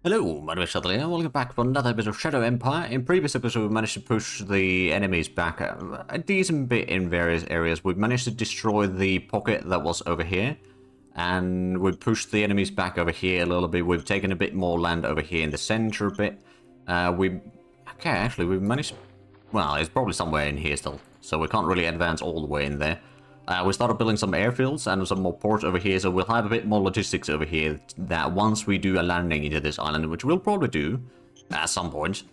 Hello, my name is Zhatelier. Welcome back for another bit of Shadow Empire. In previous episode, we managed to push the enemies back a decent bit in various areas. We managed to destroy the pocket that was over here, and we pushed the enemies back over here a little bit. We've taken a bit more land over here in the center a bit. We managed. Well, it's probably somewhere in here still, so we can't really advance all the way in there. We started building some airfields and some more ports over here, so we'll have a bit more logistics over here that once we do a landing into this island, which we'll probably do at some point.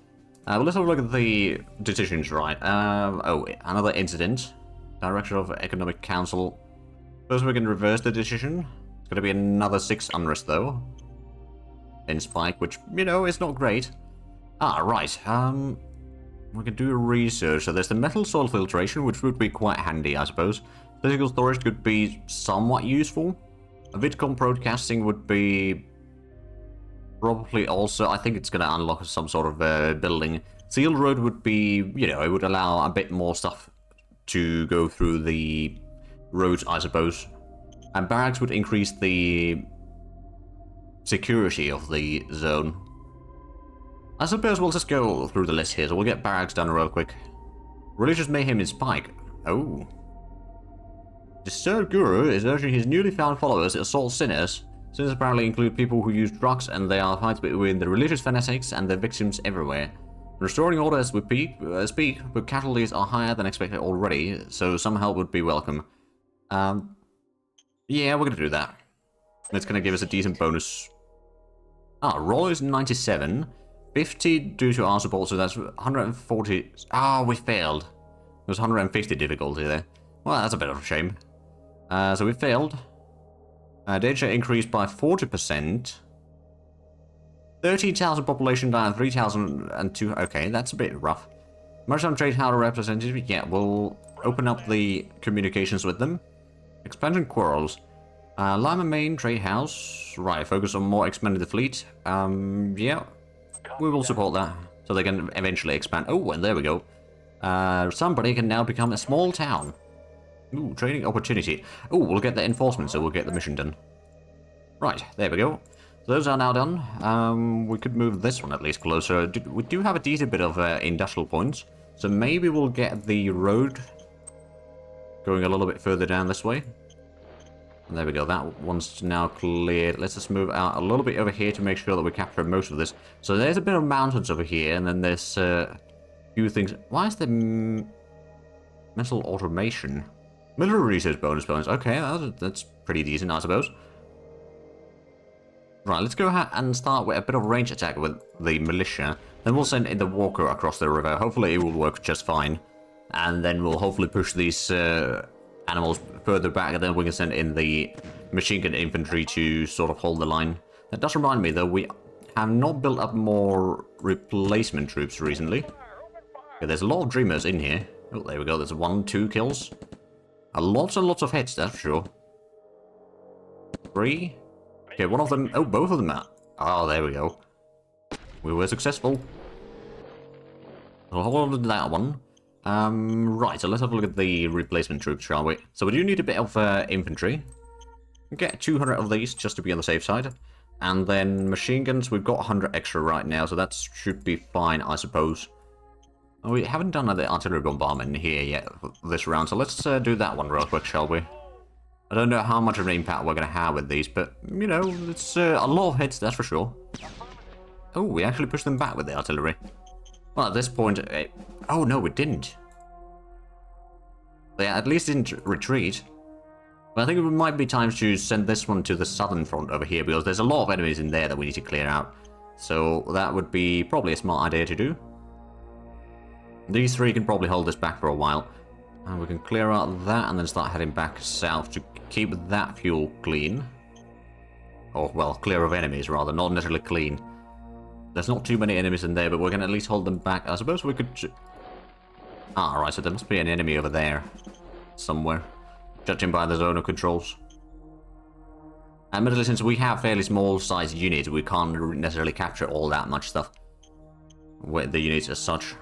Well, let's have a look at the decisions, right? Another incident. Director of Economic Council. First we can reverse the decision. It's going to be another 6 unrest, though. In Spike, which, you know, is not great. Right. We can do a research. So there's the metal soil filtration, which would be quite handy, I suppose. Physical storage could be somewhat useful. A Vidcom broadcasting would be probably also, I think it's going to unlock some sort of building. Sealed road would be, you know, it would allow a bit more stuff to go through the roads, I suppose. And barracks would increase the security of the zone. I suppose we'll just go through the list here, so we'll get barracks done real quick. Religious mayhem in Spike. Oh. Disturbed Guru is urging his newly found followers to assault sinners. Sinners apparently include people who use drugs, and they are fights between the religious fanatics and their victims everywhere. Restoring order as we speak, but casualties are higher than expected already, so some help would be welcome. Yeah, we're gonna do that. It's gonna give us a decent bonus. Roll is 97. 50 due to our support, so that's 140. We failed. There was 150 difficulty there. Well, that's a bit of a shame. So we failed. Danger increased by 40%. 13,000 population down, 3,002. Okay, that's a bit rough. Maritime Trade Tower representative. Yeah, we'll open up the communications with them. Expansion quarrels. Lima Main Trade House. Right, focus on more expanding the fleet. Yeah. We will support that, so they can eventually expand. Oh, and there we go. Somebody can now become a small town. Ooh, trading opportunity. Oh, we'll get the enforcement, so we'll get the mission done. Right, there we go. Those are now done. We could move this one at least closer. We do have a decent bit of industrial points, so maybe we'll get the road going a little bit further down this way. And there we go, that one's now cleared. Let's just move out a little bit over here to make sure that we capture most of this. So there's a bit of mountains over here, and then there's a few things. Why is there metal automation? Military research bonus. Okay, that's pretty decent, I suppose. Right, let's go ahead and start with a bit of range attack with the militia. Then we'll send in the walker across the river. Hopefully it will work just fine. And then we'll hopefully push these animals further back, and then we can send in the machine gun infantry to sort of hold the line. That does remind me, though, we have not built up more replacement troops recently. Okay, there's a lot of dreamers in here. Oh, there we go. There's 1, 2 kills. Lots and lots of hits, that's for sure. 3. Okay, one of them. Oh, both of them are. Oh, there we go. We were successful. I'll hold on to that one. Right, so let's have a look at the replacement troops, shall we? So we do need a bit of infantry. Get 200 of these, just to be on the safe side. And then machine guns, we've got 100 extra right now, so that should be fine, I suppose. We haven't done the artillery bombardment here yet this round, so let's do that one real quick, shall we? I don't know how much of an impact we're going to have with these, but, you know, it's a lot of hits, that's for sure. Oh, we actually pushed them back with the artillery. Well, at this point... oh, no, we didn't. They at least didn't retreat. But I think it might be time to send this one to the southern front over here, because there's a lot of enemies in there that we need to clear out. So that would be probably a smart idea to do. These 3 can probably hold us back for a while. And we can clear out that and then start heading back south to keep that fuel clean. Or, well, clear of enemies, rather, not necessarily clean. There's not too many enemies in there, but we can at least hold them back. I suppose we could... right, so there must be an enemy over there. Somewhere. Judging by the zone of controls. Admittedly, since we have fairly small sized units, we can't necessarily capture all that much stuff. With the units as such.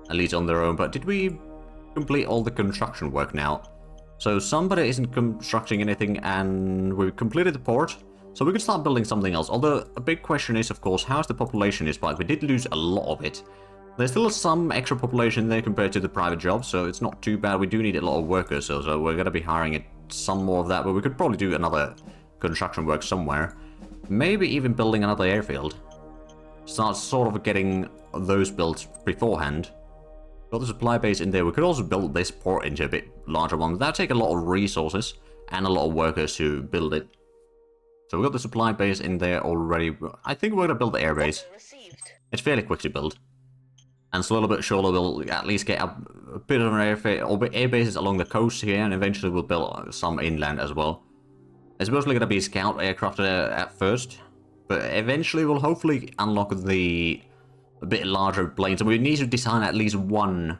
At least on their own. But did we complete all the construction work now? So somebody isn't constructing anything, and we've completed the port. So we could start building something else. Although, a big question is, of course, how is the population spike? We did lose a lot of it. There's still some extra population there compared to the private jobs, so it's not too bad. We do need a lot of workers, so we're going to be hiring some more of that, but we could probably do another construction work somewhere. Maybe even building another airfield. Start sort of getting those built beforehand. Got the supply base in there. We could also build this port into a bit larger one. That'll take a lot of resources and a lot of workers to build it. So we got the supply base in there already. I think we're going to build the airbase. It's fairly quick to build. And slowly but surely we'll at least get a bit of an air bases along the coast here, and eventually we'll build some inland as well. It's mostly going to be scout aircraft at first, but eventually we'll hopefully unlock the a bit larger planes, and we need to design at least one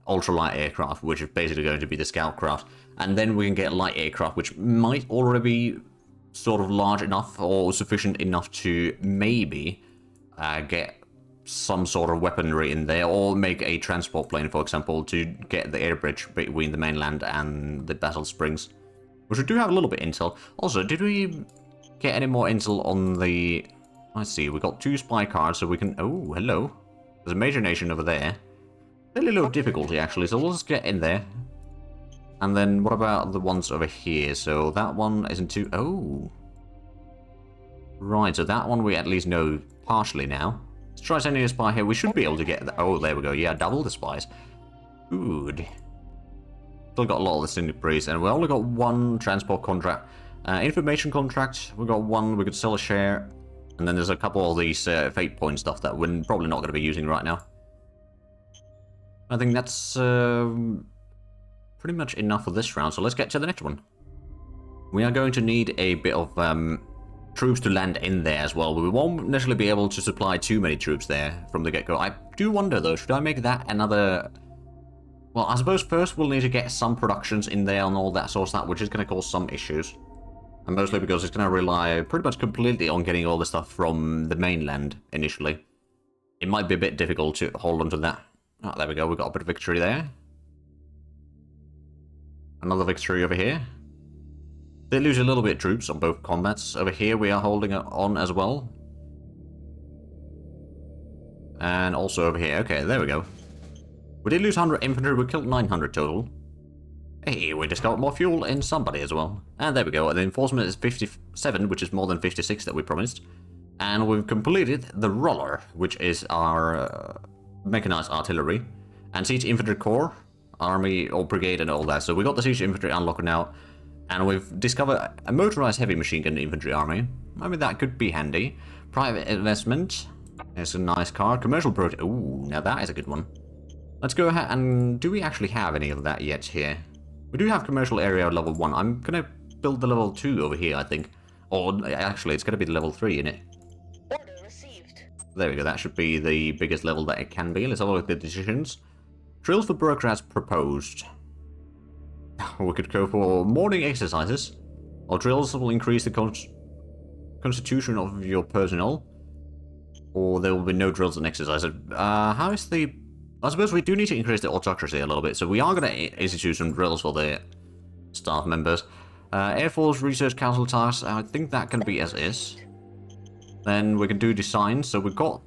ultralight aircraft, which is basically going to be the scout craft, and then we can get light aircraft, which might already be sort of large enough or sufficient enough to maybe get some sort of weaponry in there, or make a transport plane, for example, to get the air bridge between the mainland and the Basalt Springs, which we do have a little bit intel. Also, did we get any more intel on the... Let's see, we got 2 spy cards, so we can... Oh, hello. There's a major nation over there. Fairly low difficulty, actually, so we'll just get in there. And then what about the ones over here? So that one isn't too... Oh. Right, so that one we at least know partially now. Let's try sending a spy here. We should be able to get... Oh, there we go. Yeah, double the spies. Good. Still got a lot of the Syndic Breeze, and we only got 1 transport contract. Information contract, we got 1. We could sell a share. And then there's a couple of these fate point stuff that we're probably not going to be using right now. I think that's pretty much enough for this round, so let's get to the next one. We are going to need a bit of troops to land in there as well. We won't necessarily be able to supply too many troops there from the get-go. I do wonder, though, should I make that another... Well, I suppose first we'll need to get some productions in there and all that sort of stuff, which is going to cause some issues. And mostly because it's going to rely pretty much completely on getting all the stuff from the mainland initially. It might be a bit difficult to hold on to that. Oh, there we go. We got a bit of victory there. Another victory over here. They lose a little bit of troops on both combats. Over here we are holding it on as well. And also over here. Okay, there we go. We did lose 100 infantry. We killed 900 total. Hey, we discovered more fuel in somebody as well. And there we go. The enforcement is 57, which is more than 56 that we promised. And we've completed the roller, which is our mechanized artillery. And siege infantry corps, army or brigade and all that. So we got the siege infantry unlocked now. And we've discovered a motorized heavy machine gun infantry army. I mean, that could be handy. Private investment. There's a nice card. Commercial project. Ooh, now that is a good one. Let's go ahead and... Do we actually have any of that yet here? We do have commercial area level 1. I'm going to build the level 2 over here, I think. Or, actually, it's going to be the level 3, isn't it? Order received. There we go. That should be the biggest level that it can be. Let's have a look at the decisions. Drills for bureaucrats proposed. We could go for morning exercises. Or drills will increase the constitution of your personnel. Or there will be no drills and exercises. How is the... I suppose we do need to increase the autocracy a little bit, so we are going to institute some drills for the staff members. Air Force Research Council tasks, I think that can be as is. Then we can do design, so we've got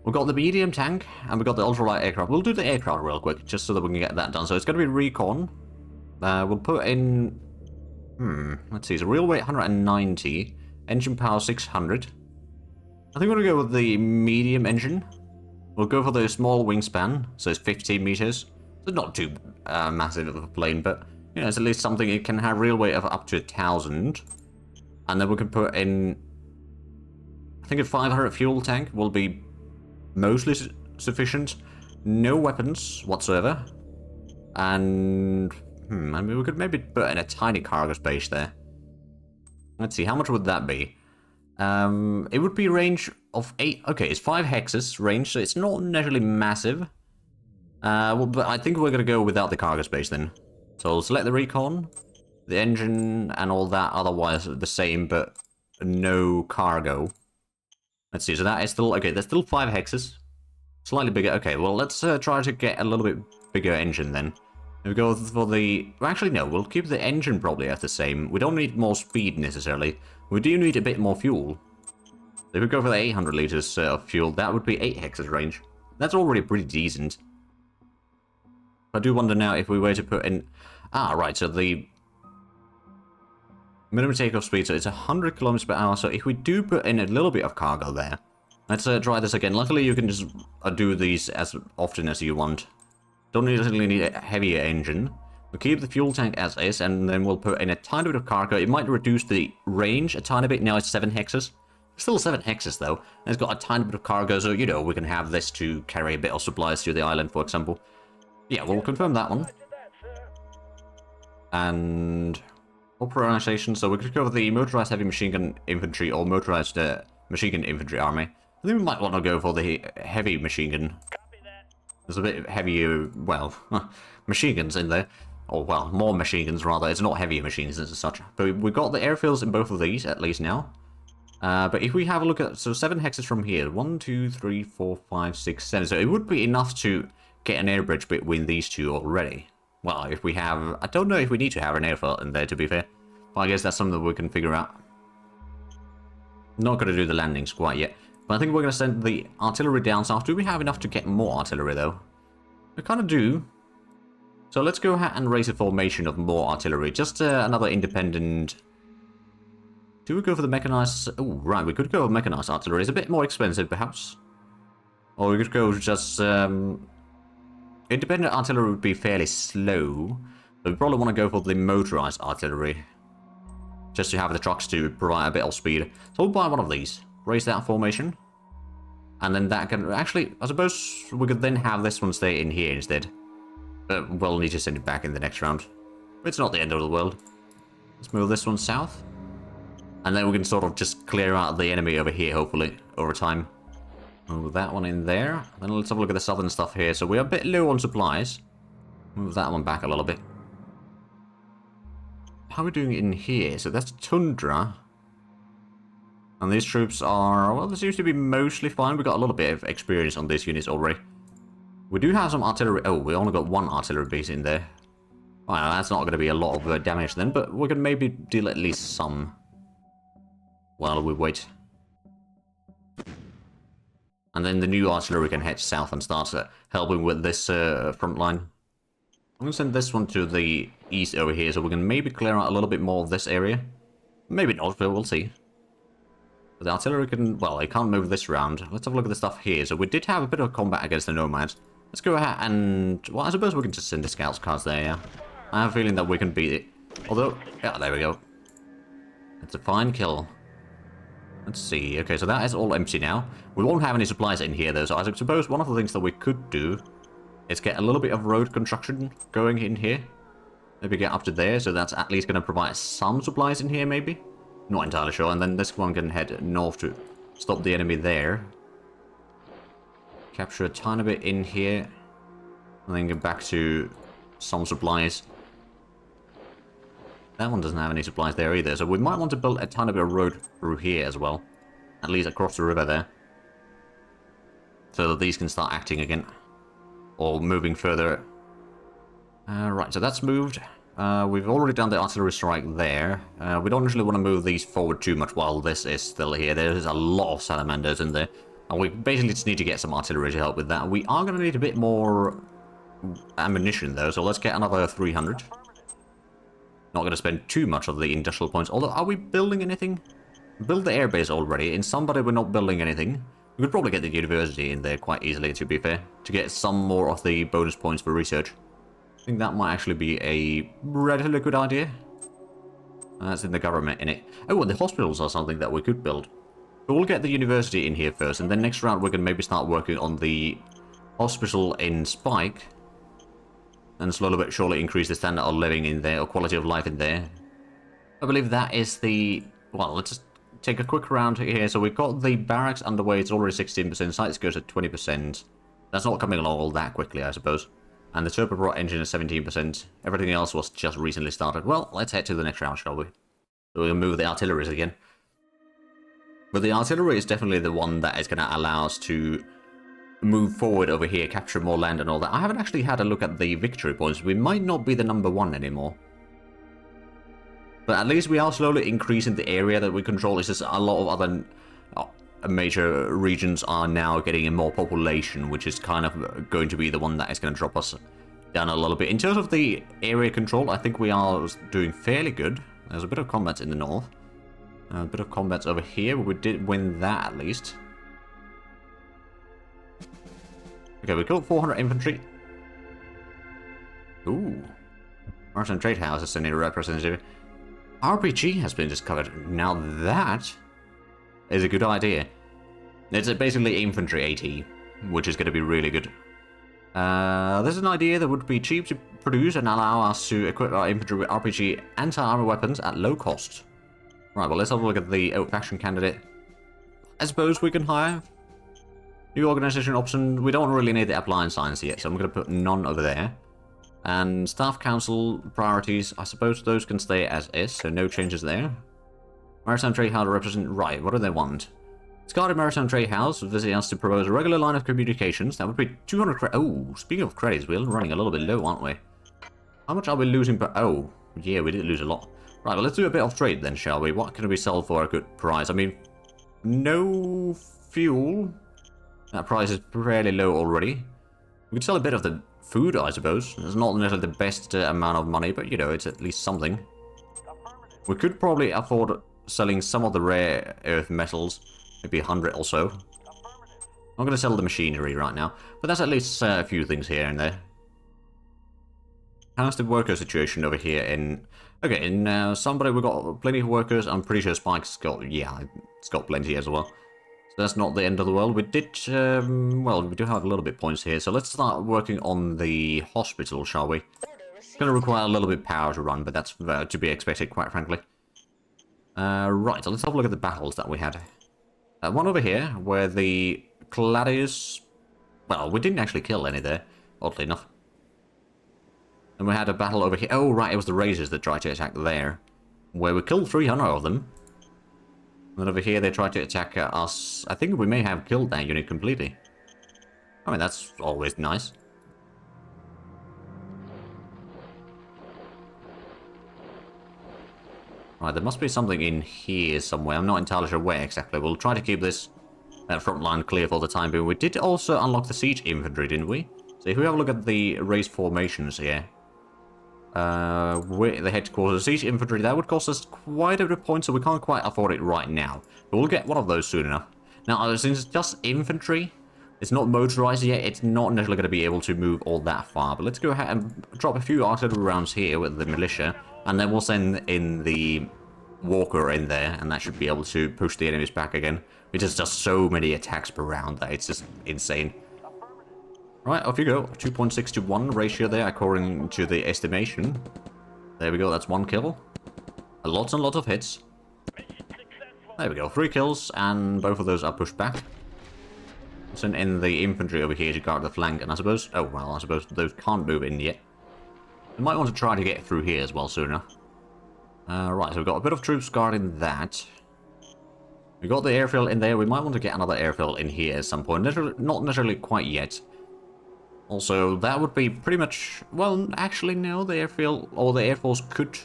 the medium tank, and we've got the ultralight aircraft. We'll do the aircraft real quick, just so that we can get that done. So it's going to be recon. We'll put in... let's see, so real weight 190, engine power 600. I think we're going to go with the medium engine. We'll go for the small wingspan, so it's 15 meters. So not too massive of a plane, but you know, it's at least something it can have real weight of up to 1,000. And then we can put in, I think a 500 fuel tank will be mostly sufficient. No weapons whatsoever. And I mean, we could maybe put in a tiny cargo space there. Let's see, how much would that be? It would be range of 8. Okay, it's 5 hexes range, so it's not necessarily massive. Well, but I think we're going to go without the cargo space then. So we'll select the recon, the engine, and all that. Otherwise, the same, but no cargo. Let's see, so that is still... Okay, there's still 5 hexes. Slightly bigger. Okay, well, let's try to get a little bit bigger engine then. If we go for the... Well, actually, no, we'll keep the engine probably at the same. We don't need more speed, necessarily. We do need a bit more fuel. So if we go for the 800 liters of fuel, that would be 8 hexes range. That's already pretty decent. I do wonder now if we were to put in... Ah, right, so the minimum takeoff speed, so it's 100 kilometers per hour. So if we do put in a little bit of cargo there, let's try this again. Luckily, you can just do these as often as you want. Don't necessarily need a heavier engine. We'll keep the fuel tank as is, and then we'll put in a tiny bit of cargo. It might reduce the range a tiny bit. Now it's 7 hexes. Still 7 hexes, though. And it's got a tiny bit of cargo, so, you know, we can have this to carry a bit of supplies to the island, for example. Yeah, we'll confirm that one. And... Authorization, so we could go with the motorized heavy machine gun infantry or motorized machine gun infantry army. I think we might want to go for the heavy machine gun. There's a bit heavier, well, machine guns in there. Or, well, more machine guns, rather. It's not heavier machines as such. But we've got the airfields in both of these, at least now. But if we have a look at... So, 7 hexes from here. 1, 2, 3, 4, 5, 6, 7. So, it would be enough to get an air bridge between these two already. Well, if we have... I don't know if we need to have an airfield in there, to be fair. But I guess that's something that we can figure out. Not going to do the landings quite yet. But I think we're going to send the artillery down south. Do we have enough to get more artillery, though? We kind of do. So let's go ahead and raise a formation of more artillery. Just another independent... Do we go for the mechanized... Oh, right, we could go with mechanized artillery. It's a bit more expensive, perhaps. Or we could go just... Independent artillery would be fairly slow. But we probably want to go for the motorized artillery. Just to have the trucks to provide a bit of speed. So we'll buy one of these. Raise that formation. And then that can... Actually, I suppose we could then have this one stay in here instead. But we'll need to send it back in the next round. It's not the end of the world. Let's move this one south. And then we can sort of just clear out the enemy over here, hopefully, over time. Move that one in there. Then let's have a look at the southern stuff here. So we're a bit low on supplies. Move that one back a little bit. How are we doing in here? So that's Tundra. And these troops are... Well, they seems to be mostly fine. We've got a little bit of experience on these units already. We do have some artillery... Oh, we only got 1 artillery base in there. Well, that's not going to be a lot of damage then, but we can maybe deal at least some while we wait. And then the new artillery can head south and start helping with this front line. I'm going to send this one to the east over here, so we can maybe clear out a little bit more of this area. Maybe not, but we'll see. But the artillery can... Well, it can't move this round. Let's have a look at the stuff here. So we did have a bit of combat against the nomads. Let's go ahead and... Well, I suppose we can just send the scouts cards there, yeah. I have a feeling that we can beat it. Although... Yeah, there we go. It's a fine kill. Let's see. Okay, so that is all empty now. We won't have any supplies in here, though, so I suppose one of the things that we could do is get a little bit of road construction going in here. Maybe get up to there, so that's at least going to provide some supplies in here, maybe? Not entirely sure. And then this one can head north to stop the enemy there. Capture a tiny bit in here. And then get back to some supplies. That one doesn't have any supplies there either, so we might want to build a tiny bit of road through here as well. At least across the river there. So that these can start acting again. Or moving further. Right, so that's moved. We've already done the artillery strike there. We don't usually want to move these forward too much while this is still here. There's a lot of salamanders in there. And we basically just need to get some artillery to help with that. We are going to need a bit more ammunition though, so let's get another 300. Not going to spend too much of the industrial points. Although, are we building anything? Build the airbase already. In somebody, we're not building anything. We could probably get the university in there quite easily, to be fair. To get some more of the bonus points for research. I think that might actually be a relatively good idea. That's in the government in it. Oh, and the hospitals are something that we could build. But we'll get the university in here first. And then next round, we can maybe start working on the hospital in Spike. And slowly but surely increase the standard of living in there, or quality of life in there. I believe that is the... Well, let's just take a quick round here. So we've got the barracks underway. It's already 16%. Sites goes at 20%. That's not coming along all that quickly, I suppose. And the turboprop engine is 17%. Everything else was just recently started. Well, let's head to the next round, shall we? So we can move the artilleries again. But the artillery is definitely the one that is going to allow us to move forward over here, capture more land and all that. I haven't actually had a look at the victory points. We might not be the #1 anymore. But at least we are slowly increasing the area that we control. It's just a lot of other major regions are now getting a more population, which is kind of going to be the one that is going to drop us down a little bit. In terms of the area control, I think we are doing fairly good. There's a bit of combat in the north. A bit of combat over here, but we did win that at least. Okay, we killed 400 infantry. Ooh. Maritime Trade House is sending a representative. RPG has been discovered. Now that is a good idea. It's basically infantry AT, which is going to be really good. This is an idea that would be cheap to produce and allow us to equip our infantry with RPG anti-armor weapons at low cost. Right, well, let's have a look at the faction candidate. I suppose we can hire. New organization option. We don't really need the appliance science yet, so I'm going to put none over there. And staff council priorities, I suppose those can stay as is, so no changes there. Maritime Trade House represent. Right, what do they want? Discarded Maritime Trade House visiting us to propose a regular line of communications. That would be 200 credits. Oh, speaking of credits, we're running a little bit low, aren't we? How much are we losing per. Oh, yeah, we did lose a lot. Right, well, let's do a bit of trade then, shall we? What can we sell for a good price? I mean, no fuel. That price is fairly low already. We could sell a bit of the food, I suppose. It's not necessarily the best amount of money, but, you know, it's at least something. We could probably afford selling some of the rare earth metals. Maybe 100 or so. I'm going to sell the machinery right now. But that's at least a few things here and there. How's the worker situation over here in... Okay, in somebody we've got plenty of workers. I'm pretty sure Spike's got... Yeah, it's got plenty as well. So that's not the end of the world. We did... well, we do have a little bit points here. So let's start working on the hospital, shall we? It's going to require a little bit of power to run, but that's to be expected, quite frankly. Right, so let's have a look at the battles that we had. One over here, where the Gladius... Well, we didn't actually kill any there, oddly enough. And we had a battle over here. Oh, right, it was the Razors that tried to attack there. Where we killed 300 of them. And then over here, they tried to attack us. I think we may have killed that unit completely. I mean, that's always nice. Right, there must be something in here somewhere. I'm not entirely sure where exactly. We'll try to keep this front line clear for the time being. We did also unlock the siege infantry, didn't we? So if we have a look at the race formations here. The headquarters, siege infantry, that would cost us quite a bit of points, so we can't quite afford it right now. But we'll get one of those soon enough. Now, since it's just infantry, it's not motorized yet, it's not necessarily going to be able to move all that far. But let's go ahead and drop a few artillery rounds here with the militia. And then we'll send in the walker in there, and that should be able to push the enemies back again. Which is just so many attacks per round that it's just insane. Right, off you go. 2.6 to 1 ratio there, according to the estimation. There we go, that's 1 kill. Lots and lots of hits. There we go, 3 kills, and both of those are pushed back. Send in the infantry over here to guard the flank, and I suppose... Oh, well, I suppose those can't move in yet. We might want to try to get through here as well sooner. Right, so we've got a bit of troops guarding that. We've got the airfield in there. We might want to get another airfield in here at some point. Not necessarily quite yet. Also, that would be pretty much... Well, actually, no. The airfield or the Air Force could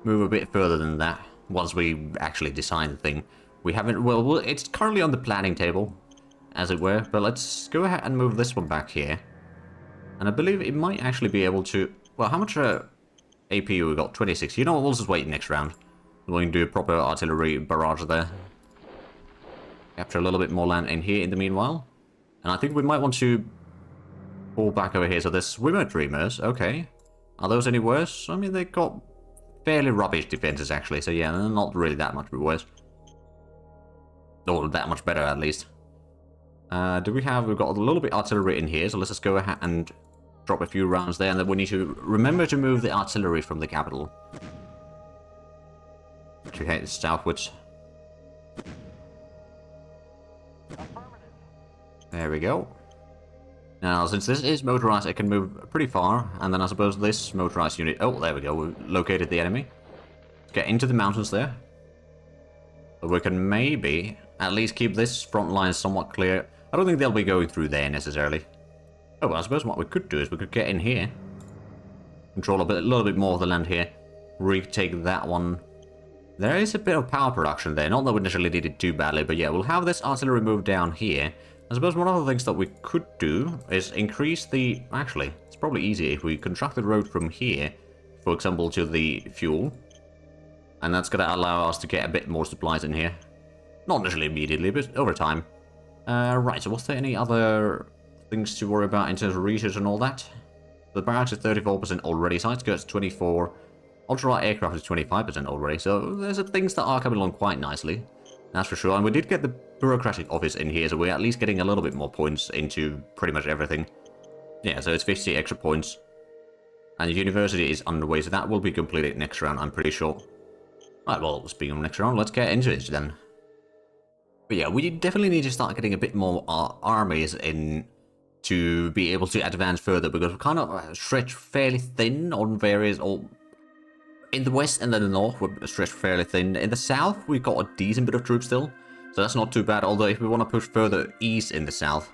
move a bit further than that once we actually design the thing. We haven't... Well, it's currently on the planning table, as it were. But let's go ahead and move this one back here. And I believe it might actually be able to... Well, how much AP we got? 26. You know what? We'll just wait next round. We can do a proper artillery barrage there. Capture a little bit more land in here in the meanwhile. And I think we might want to pull back over here. So there's swimmer dreamers. Okay. Are those any worse? I mean, they got fairly rubbish defenses, actually. So yeah, they're not really that much worse. Or that much better, at least. We've got a little bit artillery in here. So let's just go ahead and drop a few rounds there. And then we need to remember to move the artillery from the capital. To head southwards. There we go. Now, since this is motorized, it can move pretty far. And then I suppose this motorized unit... Oh, there we go. We located the enemy. Let's get into the mountains there. So we can maybe at least keep this front line somewhat clear. I don't think they'll be going through there necessarily. Oh, well, I suppose what we could do is we could get in here. Control a little bit more of the land here. Retake that one. There is a bit of power production there. Not that we necessarily need it too badly, but yeah, we'll have this artillery move down here. I suppose one of the things that we could do is increase the... Actually, it's probably easier if we construct the road from here, for example, to the fuel. And that's going to allow us to get a bit more supplies in here. Not necessarily immediately, but over time. Right, so was there any other things to worry about in terms of research and all that? The barracks is 34% already, side skirts 24%. Ultralight aircraft is 25% already, so there's things that are coming along quite nicely. That's for sure, and we did get the bureaucratic office in here, so we're at least getting a little bit more points into pretty much everything. Yeah, so it's 50 extra points. And the university is underway, so that will be completed next round, I'm pretty sure. Right, well, speaking of next round, let's get into it then. But yeah, we definitely need to start getting a bit more armies in to be able to advance further, because we're kind of stretched fairly thin on various... In the west and then the north, we're stretched fairly thin. In the south, we've got a decent bit of troops still, so that's not too bad. Although if we want to push further east in the south,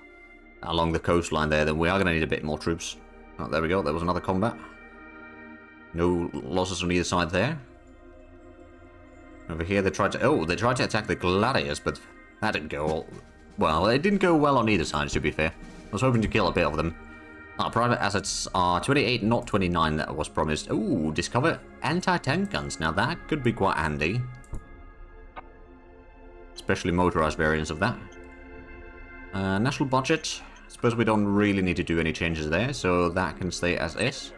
along the coastline there, then we are going to need a bit more troops. Oh, there we go. There was another combat. No losses on either side there. Over here, they tried to... Oh, they tried to attack the gladiators, but that didn't go well. It didn't go well on either side, to be fair. I was hoping to kill a bit of them. Our private assets are 28, not 29 that was promised. Ooh, discover anti-tank guns. Now that could be quite handy. Especially motorized variants of that. National budget. I suppose we don't really need to do any changes there, so that can stay as is.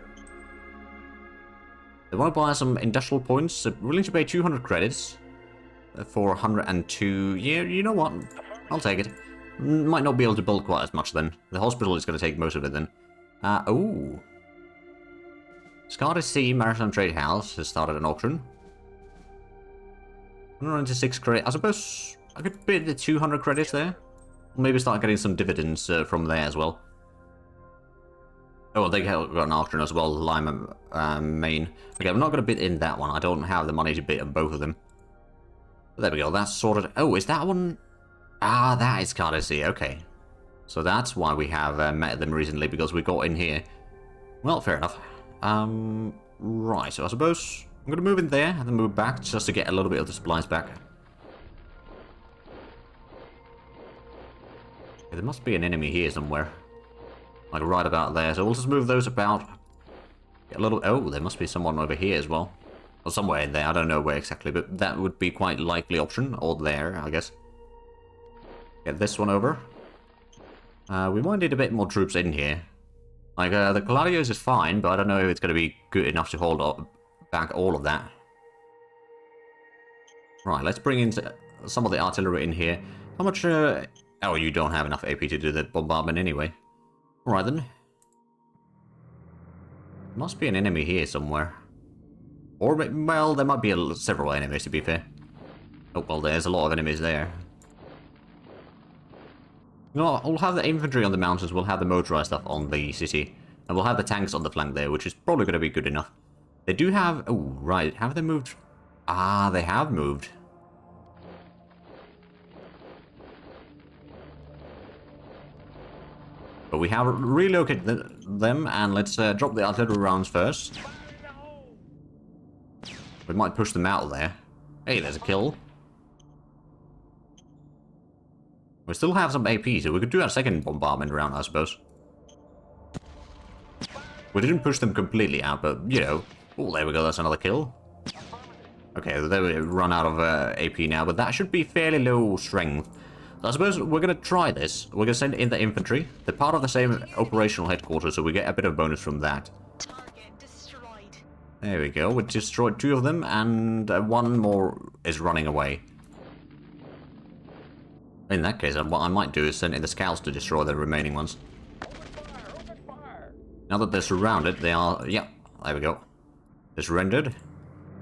They want to buy some industrial points. They're willing to pay 200 credits for 102. Yeah, you know what? I'll take it. Might not be able to build quite as much then. The hospital is going to take most of it then. Oh. Zhate Sea Maritime Trade House has started an auction. 196 credits. I suppose I could bid the 200 credits there. Maybe start getting some dividends from there as well. Oh, they got an auction as well, Lima Main. Okay, I'm not going to bid in that one. I don't have the money to bid on both of them. But there we go, that's sorted. Oh, is that one? Ah, that is Zhate Sea, okay. So that's why we have met them recently, because we got in here. Well, fair enough. Right, so I suppose I'm going to move in there and then move back just to get a little bit of the supplies back. Okay, there must be an enemy here somewhere. Like right about there, so we'll just move those about. Get a little... Oh, there must be someone over here as well. Or somewhere in there, I don't know where exactly, but that would be quite likely option. Or there, I guess. Get this one over. We might need a bit more troops in here. Like, the Gladiators is fine, but I don't know if it's going to be good enough to hold back all of that. Right, let's bring in some of the artillery in here. How much... Oh, you don't have enough AP to do the bombardment anyway. Alright then. Must be an enemy here somewhere. Or, well, there might be several enemies to be fair. Oh, well, there's a lot of enemies there. You know, we'll have the infantry on the mountains, we'll have the motorized stuff on the city, and we'll have the tanks on the flank there, which is probably going to be good enough. They do have... Oh, right. Have they moved? Ah, they have moved. But we have relocated them, and let's drop the artillery rounds first. We might push them out there. Hey, there's a kill. We still have some AP, so we could do a second bombardment round, I suppose. We didn't push them completely out, but, you know... Oh, there we go, that's another kill. Okay, they run out of AP now, but that should be fairly low strength. So I suppose we're going to try this. We're going to send in the infantry. They're part of the same operational headquarters, so we get a bit of bonus from that. Target destroyed. There we go, we destroyed 2 of them, and one more is running away. In that case, what I might do is send in the scouts to destroy the remaining ones. Open fire. Now that they're surrounded, they are... Yeah, there we go. They're surrendered.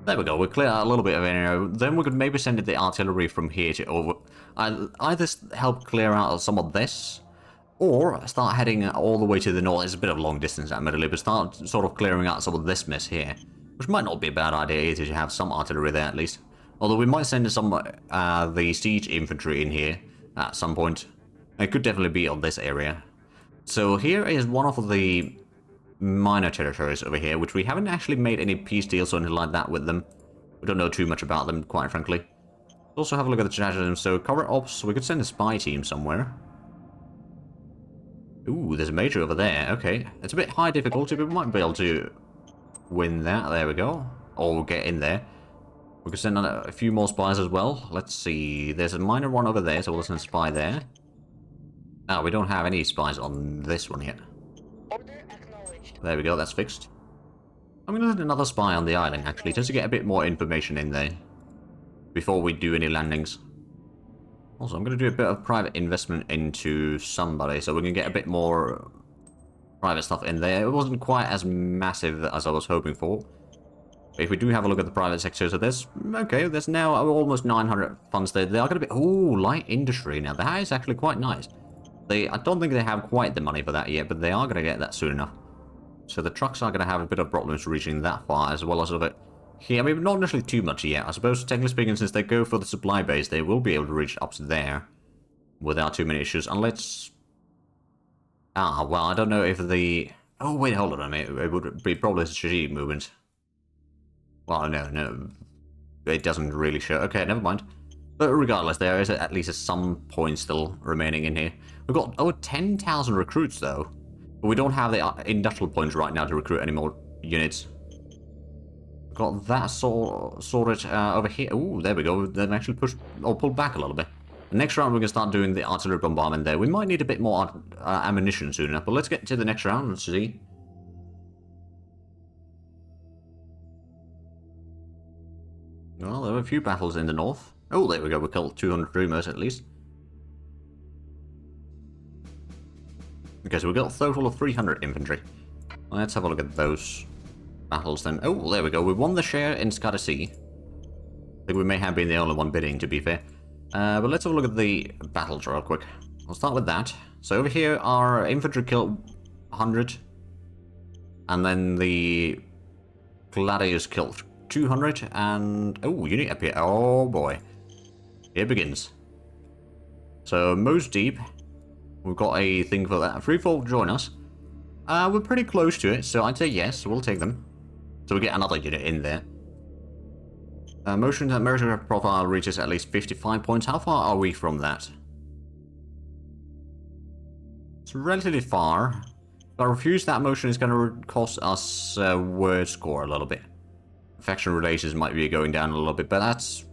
There we go, we clear out a little bit of area. Then we could maybe send in the artillery from here to over... either help clear out some of this, or start heading all the way to the north. It's a bit of a long distance, admittedly, but start sort of clearing out some of this mess here. Which might not be a bad idea either, to have some artillery there at least. Although we might send some the siege infantry in here at some point. It could definitely be on this area. So here is one of the minor territories over here, which we haven't actually made any peace deals or anything like that with them. We don't know too much about them, quite frankly. Also have a look at the Zhatelier. So cover ops, we could send a spy team somewhere. Ooh, there's a major over there. Okay, it's a bit high difficulty, but we might be able to win that. There we go. Or get in there. We could send a few more spies as well. Let's see. There's a minor one over there, so we'll send a spy there. Ah, we don't have any spies on this one yet. Order acknowledged. There we go, that's fixed. I'm going to send another spy on the island, actually, just to get a bit more information in there before we do any landings. Also, I'm going to do a bit of private investment into somebody, so we can get a bit more private stuff in there. It wasn't quite as massive as I was hoping for. But if we do have a look at the private sector, so there's now almost 900 funds there. They are going to be, light industry now. That is actually quite nice. I don't think they have quite the money for that yet, but they are going to get that soon enough. So the trucks are going to have a bit of problems reaching that far, as well as a bit here. I mean, not necessarily too much yet. I suppose, technically speaking, since they go for the supply base, they will be able to reach up to there without too many issues, unless... Ah, well, I don't know if the... Oh, wait, hold on a minute. It would be probably the strategic movement. Well, no. It doesn't really show. Okay, never mind. But regardless, there is at least some points still remaining in here. We've got, 10,000 recruits, though. But we don't have the industrial points right now to recruit any more units. We've got that sorted over here. Ooh, there we go. They've actually pushed, or pulled back a little bit. The next round, we're going to start doing the artillery bombardment there. We might need a bit more ammunition soon enough, but let's get to the next round and see. Well, there were a few battles in the north. Oh, there we go. We killed 200 rumors at least. Okay, so we got a total of 300 infantry. Let's have a look at those battles then. Oh, there we go. We won the share in Zhatelier. I think we may have been the only one bidding, to be fair. But let's have a look at the battles real quick. I'll start with that. So over here, our infantry killed 100. And then the gladiators killed 200. And... oh, unit up here. Oh, boy. Here it begins. So, most deep. We've got a thing for that. Freefold join us. We're pretty close to it, so I'd say yes. We'll take them. So we get another unit in there. Motion that military profile reaches at least 55 points. How far are we from that? It's relatively far. If I refuse that motion, it's going to cost us word score a little bit. Faction relations might be going down a little bit, but that's...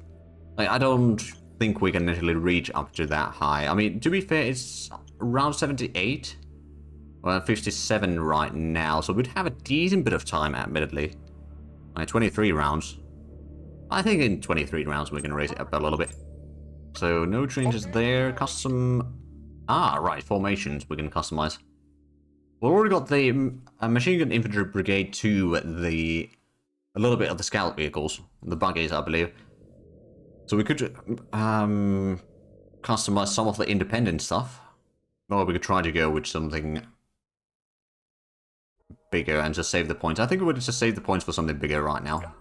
like, I don't think we can necessarily reach up to that high. I mean, to be fair, it's around 78. Well, 57 right now, so we'd have a decent bit of time, admittedly. Like 23 rounds. I think in 23 rounds we can raise it up a little bit. So, no changes there. Custom... ah, right, formations we can customize. We've already got the machine gun infantry brigade to a little bit of the scout vehicles. The buggies, I believe. So we could customize some of the independent stuff. Or we could try to go with something bigger and just save the points. I think we would just save the points for something bigger right now.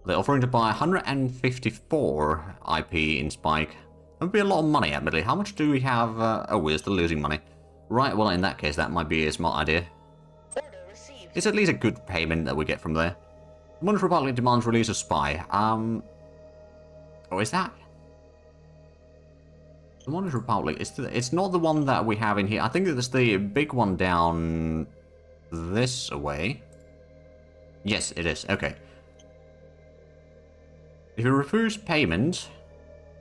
They're offering to buy 154 IP in Spike. That would be a lot of money, admittedly. How much do we have? Oh, we're still losing money. Right, well, in that case, that might be a smart idea. Order received. It's at least a good payment that we get from there. The Monetary Republic demands release of spy. Oh, is that? The Monetary Republic, it's not the one that we have in here. I think it's the big one down this way. Yes, it is. Okay. If you refuse payment,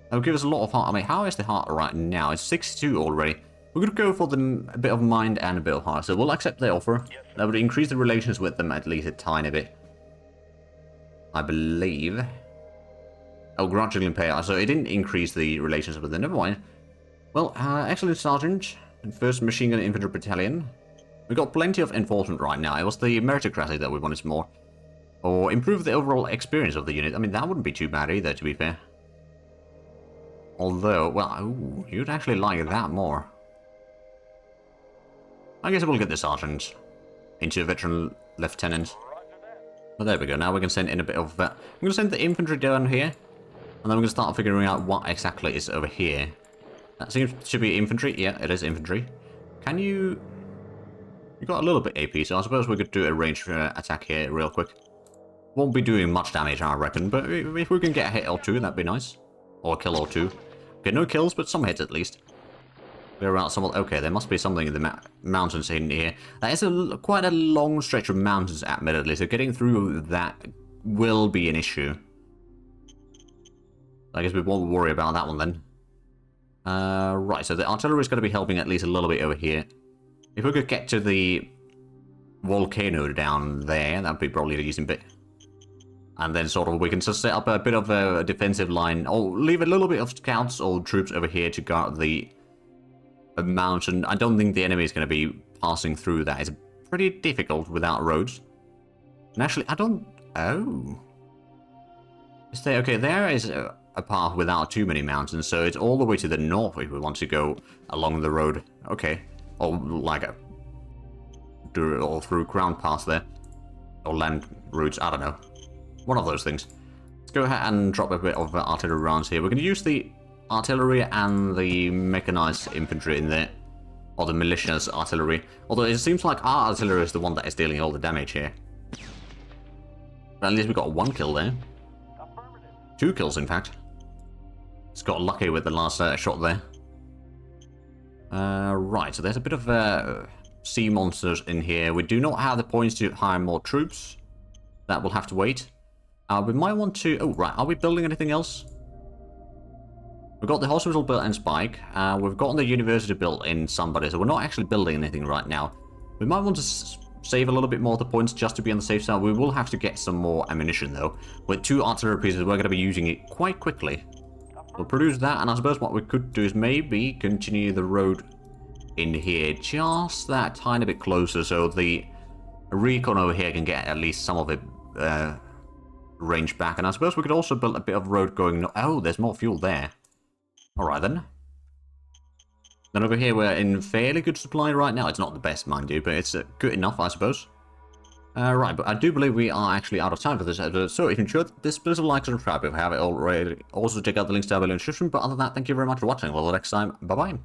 that'll give us a lot of heart. I mean, how is the heart right now? It's 62 already. We're going to go for a bit of mind and a bit of heart. So we'll accept their offer. That would increase the relations with them at least a tiny bit. I believe. Oh, gradually pay. So it didn't increase the relations with them. Never mind. Well, excellent, Sergeant. And first Machine Gun Infantry Battalion. We've got plenty of enforcement right now. It was the meritocracy that we wanted more. Or improve the overall experience of the unit. I mean, that wouldn't be too bad either, to be fair. Although, well, ooh, you'd actually like that more. I guess we'll get the Sergeant into a Veteran Lieutenant. Well, there we go. Now we can send in a bit of... I'm going to send the infantry down here. And then we're going to start figuring out what exactly is over here. That seems to be infantry. Yeah, it is infantry. Can you... You got a little bit AP, so I suppose we could do a ranged attack here real quick. Won't be doing much damage, I reckon, but if we can get a hit or two, that'd be nice. Or a kill or two. Okay, no kills, but some hits at least. We're out somewhat. Okay, there must be something in the mountains in here. That is quite a long stretch of mountains, admittedly, so getting through that will be an issue. I guess we won't worry about that one then. Right, so the artillery is going to be helping at least a little bit over here. If we could get to the volcano down there, that'd be probably a decent bit. And then sort of we can just set up a bit of a defensive line, or leave a little bit of scouts or troops over here to guard the mountain. I don't think the enemy is going to be passing through that. It's pretty difficult without roads. And actually, I don't... Oh. Is there... Okay, there is a path without too many mountains, so it's all the way to the north if we want to go along the road. Okay. Or like a... Or through ground paths there. Or land routes, I don't know. One of those things. Let's go ahead and drop a bit of artillery rounds here. We're going to use the artillery and the mechanized infantry in there. Or the militia's artillery. Although it seems like our artillery is the one that is dealing all the damage here. But at least we got one kill there. 2 kills, in fact. Just got lucky with the last shot there. Right, so there's a bit of sea monsters in here. We do not have the points to hire more troops. That will have to wait. We might want to... Oh, right. Are we building anything else? We've got the hospital built in Spike. We've got the university built in somebody, so we're not actually building anything right now. We might want to save a little bit more of the points just to be on the safe side. We will have to get some more ammunition, though. With 2 artillery pieces, we're going to be using it quite quickly. We'll produce that, and I suppose what we could do is maybe continue the road in here just that tiny bit closer, so the recon over here can get at least some of it range back. And I suppose we could also build a bit of road going... Oh, there's more fuel there. Alright then. Then over here we're in fairly good supply right now. It's not the best, mind you, but it's good enough, I suppose. Right, but I do believe we are actually out of time for this episode. So if you enjoyed this, please like and subscribe if you haven't already. Also check out the links down below in the description. But other than that, thank you very much for watching. Well, next time, bye-bye.